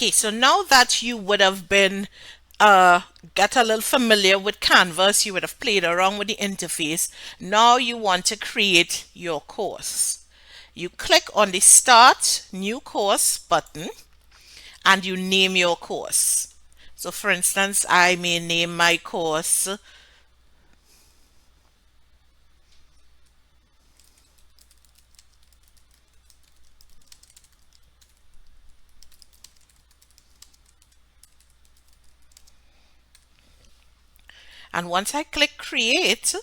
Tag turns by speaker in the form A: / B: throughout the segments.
A: Okay, so now that you would have been get a little familiar with Canvas, you would have played around with the interface. Now you want to create your course. You click on the Start New Course button and you name your course. So for instance, I may name my course and once I click Create,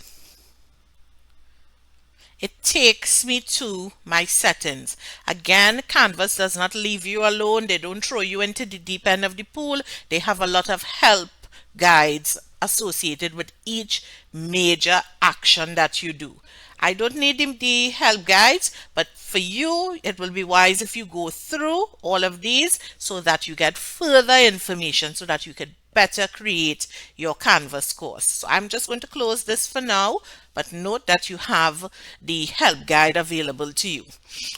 A: it takes me to my settings. Again, Canvas does not leave you alone. They don't throw you into the deep end of the pool. They have a lot of help guides associated with each major action that you do. I don't need the help guides, but for you, it will be wise if you go through all of these so that you get further information so that you can better create your Canvas course. So I'm just going to close this for now, but note that you have the help guide available to you.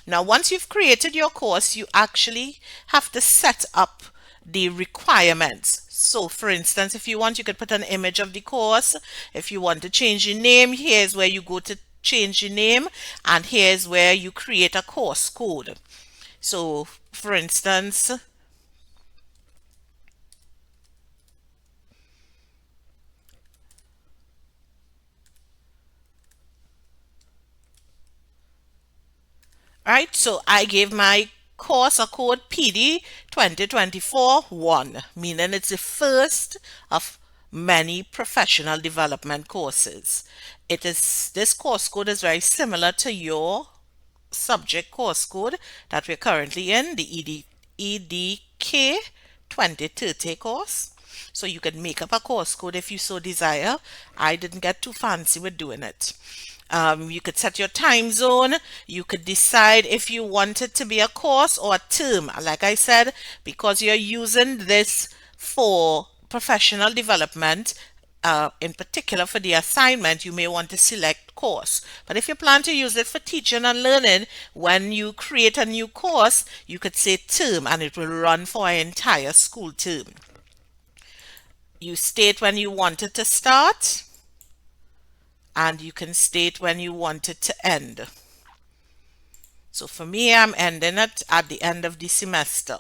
A: Now, once you've created your course, you actually have to set up the requirements. So for instance, if you want, you could put an image of the course. If you want to change your name, here's where you go to change your name, and here's where you create a course code. So for instance, right, so I gave my course a code PD 2024-1, meaning it's the first of many professional development courses. This course code is very similar to your subject course code that we're currently in, the EDK 2030 course. So you can make up a course code if you so desire. I didn't get too fancy with doing it. You could set your time zone. You could decide if you want it to be a course or a term. Like I said, because you're using this for professional development, in particular for the assignment, you may want to select course. But if you plan to use it for teaching and learning, when you create a new course, you could say term and it will run for an entire school term. You state when you want it to start, and you can state when you want it to end. So for me, I'm ending it at the end of the semester.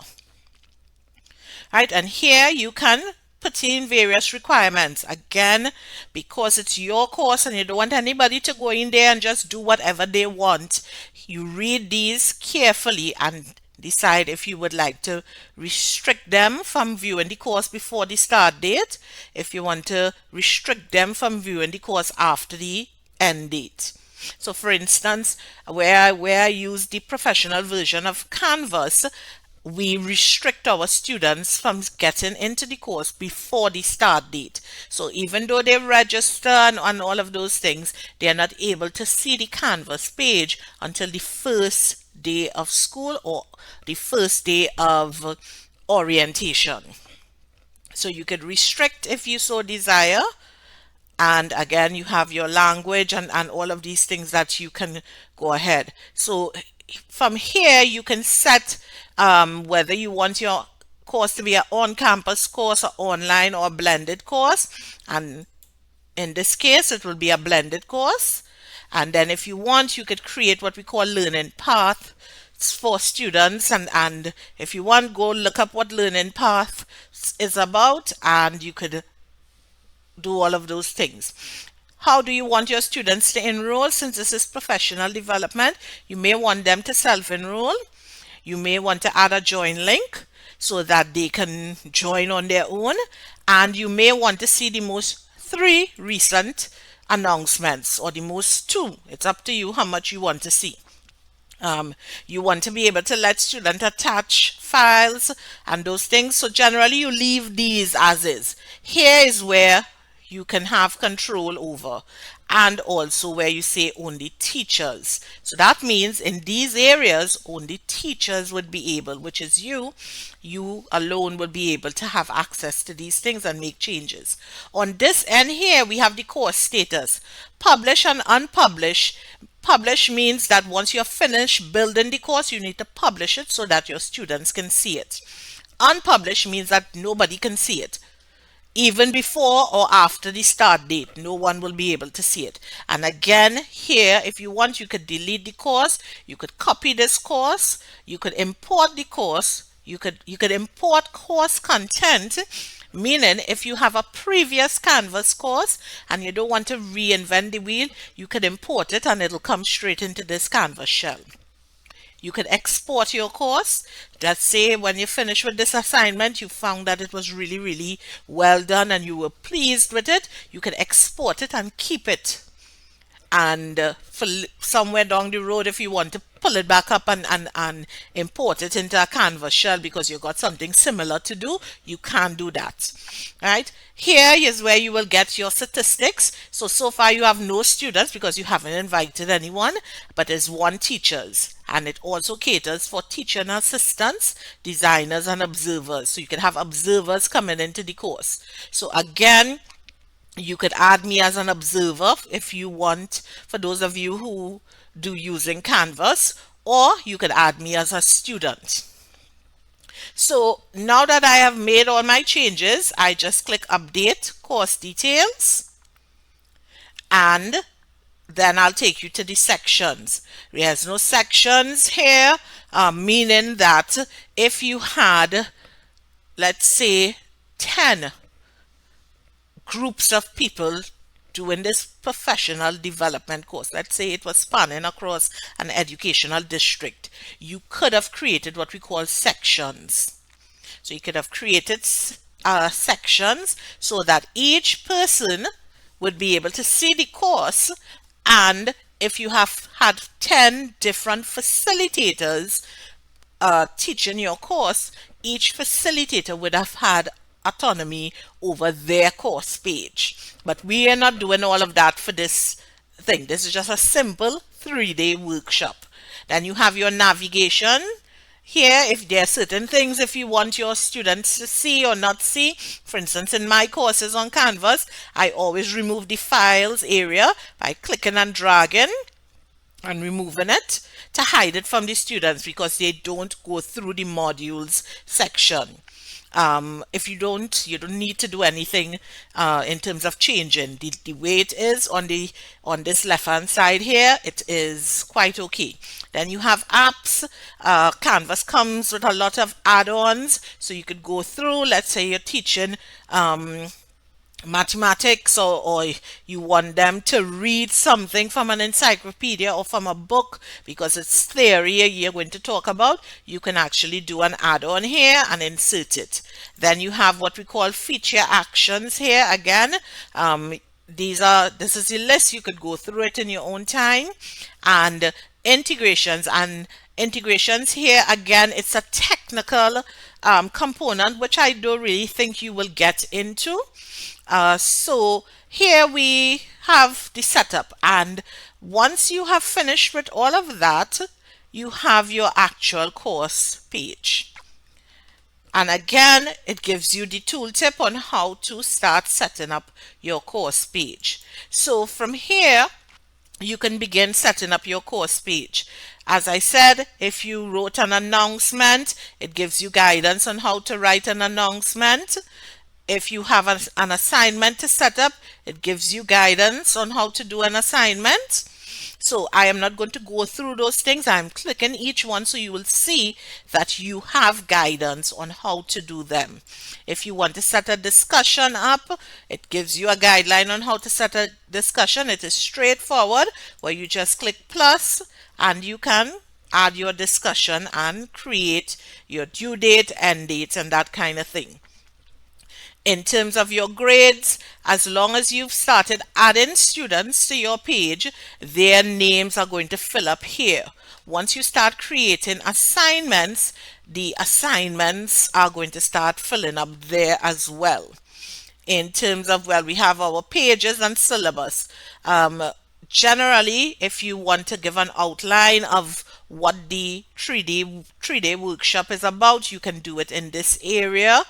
A: Right, and here you can put in various requirements. Again, because it's your course and you don't want anybody to go in there and just do whatever they want, you read these carefully and decide if you would like to restrict them from viewing the course before the start date, if you want to restrict them from viewing the course after the end date. So for instance, where I use the professional version of Canvas, we restrict our students from getting into the course before the start date. So even though they register and all of those things, they are not able to see the Canvas page until the first day of school or the first day of orientation. So you could restrict if you so desire. And again, you have your language and all of these things that you can go ahead. So from here, you can set whether you want your course to be an on-campus course or online or a blended course. And in this case, it will be a blended course. And then if you want, you could create what we call learning path for students. And if you want, go look up what learning path is about, and you could do all of those things. How do you want your students to enroll? Since this is professional development, you may want them to self-enroll. You may want to add a join link so that they can join on their own. And you may want to see the most 3 recent announcements or the most 2. It's up to you how much you want to see. You want to be able to let students attach files and those things. So generally you leave these as is. Here is where you can have control over, and also where you say only teachers. So that means in these areas only teachers would be able, which is you alone would be able to have access to these things and make changes. On this end here we have the course status, publish and unpublish. Publish means that once you're finished building the course, you need to publish it so that your students can see it. Unpublished means that nobody can see it. Even before or after the start date, no one will be able to see it. And again, here, if you want, you could delete the course, you could copy this course, you could import the course, you could import course content, meaning if you have a previous Canvas course and you don't want to reinvent the wheel, you could import it and it'll come straight into this Canvas shell. You could export your course. Let's say when you finish with this assignment, you found that it was really, really well done and you were pleased with it. You could export it and keep it. And for somewhere down the road, if you want to pull it back up and import it into a Canvas shell because you got something similar to do, you can do that. Right? Here is where you will get your statistics. So far you have no students because you haven't invited anyone, but there's 1 teachers. And it also caters for teaching assistants, designers, and observers. So you can have observers coming into the course. So again, you could add me as an observer if you want, for those of you who do using Canvas, or you could add me as a student. So now that I have made all my changes, I just click update course details, and then I'll take you to the sections. There's no sections here, meaning that if you had, let's say, 10 groups of people doing this professional development course, let's say it was spanning across an educational district, you could have created what we call sections. So you could have created sections so that each person would be able to see the course, and if you have had 10 different facilitators teaching your course, each facilitator would have had autonomy over their course page. But we are not doing all of that for this thing. This is just a simple 3-day workshop. Then you have your navigation. Here, if there are certain things if you want your students to see or not see, for instance, in my courses on Canvas, I always remove the files area by clicking and dragging and removing it to hide it from the students because they don't go through the modules section. If you don't need to do anything in terms of changing the way it is on this left hand side here. It is quite okay. Then you have apps. Canvas comes with a lot of add-ons, so you could go through. Let's say you're teaching mathematics, or you want them to read something from an encyclopedia or from a book because it's theory you're going to talk about, you can actually do an add-on here and insert it. Then you have what we call feature actions here. Again, this is a list. You could go through it in your own time. And integrations here, again, it's a technical component which I don't really think you will get into. So here we have the setup, and once you have finished with all of that, you have your actual course page. And again, it gives you the tooltip on how to start setting up your course page. So from here, you can begin setting up your course page. As I said, if you wrote an announcement, it gives you guidance on how to write an announcement. If you have an assignment to set up, it gives you guidance on how to do an assignment. So I am not going to go through those things. I'm clicking each one so you will see that you have guidance on how to do them. If you want to set a discussion up, it gives you a guideline on how to set a discussion. It is straightforward, where you just click plus and you can add your discussion and create your due date, end dates, and that kind of thing. In terms of your grades, as long as you've started adding students to your page, their names are going to fill up here. Once you start creating assignments, the assignments are going to start filling up there as well. In terms of, well, we have our pages and syllabus. Generally, if you want to give an outline of what the 3-day workshop is about, you can do it in this area.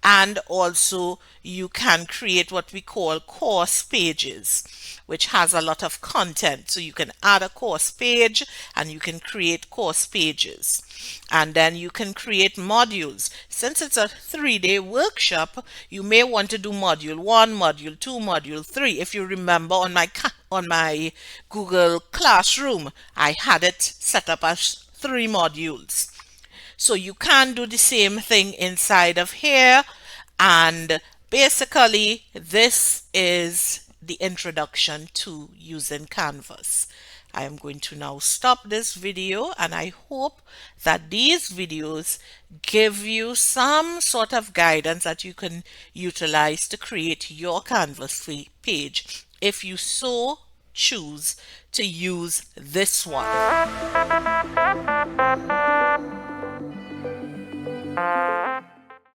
A: And also you can create what we call course pages, which has a lot of content. So you can add a course page and you can create course pages. And then you can create modules. Since it's a 3-day workshop, you may want to do module 1, module 2, module 3. If you remember on my Google Classroom, I had it set up as 3 modules. So you can do the same thing inside of here, and basically this is the introduction to using Canvas. I am going to now stop this video, and I hope that these videos give you some sort of guidance that you can utilize to create your Canvas page if you so choose to use this one.